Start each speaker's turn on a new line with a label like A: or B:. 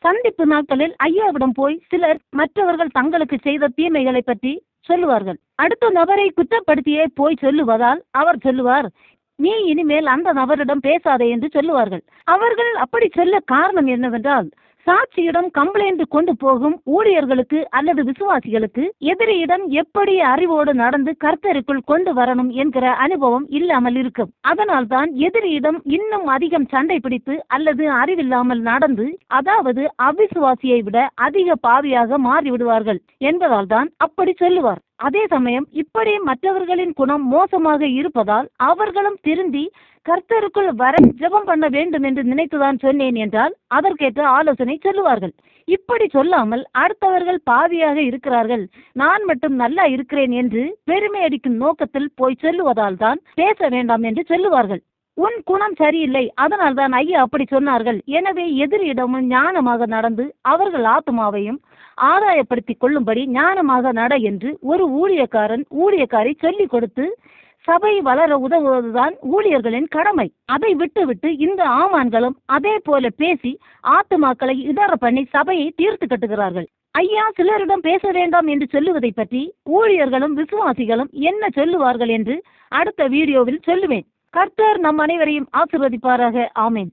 A: சந்திப்பு நாட்களில் ஐயாவிடம் போய் சிலர் மற்றவர்கள் தங்களுக்கு செய்த தீமைகளை பற்றி சொல்லுவார்கள். அடுத்த நபரை குற்றப்படுத்தியே போய் சொல்லுவதால் அவர் சொல்லுவார், நீ இனிமேல் அந்த நபரிடம் பேசாதே என்று சொல்லுவார்கள். அவர்கள் அப்படி சொல்ல காரணம் என்னவென்றால், சாட்சியிடம் கம்ப்ளைண்ட் கொண்டு போகும் ஊழியர்களுக்கு அல்லது விசுவாசிகளுக்கு எதிரியிடம் எப்படி அறிவோடு நடந்து கர்த்தருக்குள் கொண்டு வரணும் என்கிற அனுபவம் இல்லாமல் இருக்கும். அதனால்தான் எதிரியிடம் இன்னும் அதிகம் சண்டை பிடித்து அல்லது அறிவில்லாமல் நடந்து, அதாவது அவிசுவாசியை விட அதிக பாவியாக மாறிவிடுவார்கள் என்பதால் தான் அப்படி சொல்லுவார். அதே சமயம் இப்படி மற்றவர்களின் குணம் மோசமாக இருப்பதால் அவர்களும் திருந்தி கர்த்தருக்குள் வர ஜெபம் பண்ண வேண்டும் என்று நினைத்துதான் சொன்னேன் என்றால் அதற்கேற்ற ஆலோசனை சொல்லுவார்கள். இப்படி சொல்லாமல் அடுத்தவர்கள் பாவியாக இருக்கிறார்கள், நான் மட்டும் நல்லா இருக்கிறேன் என்று பெருமை அடிக்கும் நோக்கத்தில் போய் சொல்லுவதால் தான் பேச வேண்டாம் என்று சொல்லுவார்கள். உன் குணம் சரியில்லை, அதனால் தான் ஐயா அப்படி சொன்னார்கள். எனவே எதிரியிடமும் ஞானமாக நடந்து அவர்கள் ஆத்மாவையும் ஆதாயப்படுத்திக் கொள்ளும்படி ஞானமாக நட என்று ஒரு ஊழியக்காரை சொல்லிக் கொடுத்து சபை வளர உதவுவதுதான் ஊழியர்களின் கடமை. அதை விட்டுவிட்டு இந்த ஆமான்களும் அதே போல பேசி ஆத்துமாக்களை இடர பண்ணி சபையை தீர்த்து கட்டுகிறார்கள். ஐயா சிலரிடம் பேச வேண்டாம் என்று சொல்லுவதை பற்றி ஊழியர்களும் விசுவாசிகளும் என்ன சொல்லுவார்கள் என்று அடுத்த வீடியோவில் சொல்லுவேன். கர்த்தர் நம் அனைவரையும் ஆசீர்வதிப்பாராக. ஆமென்.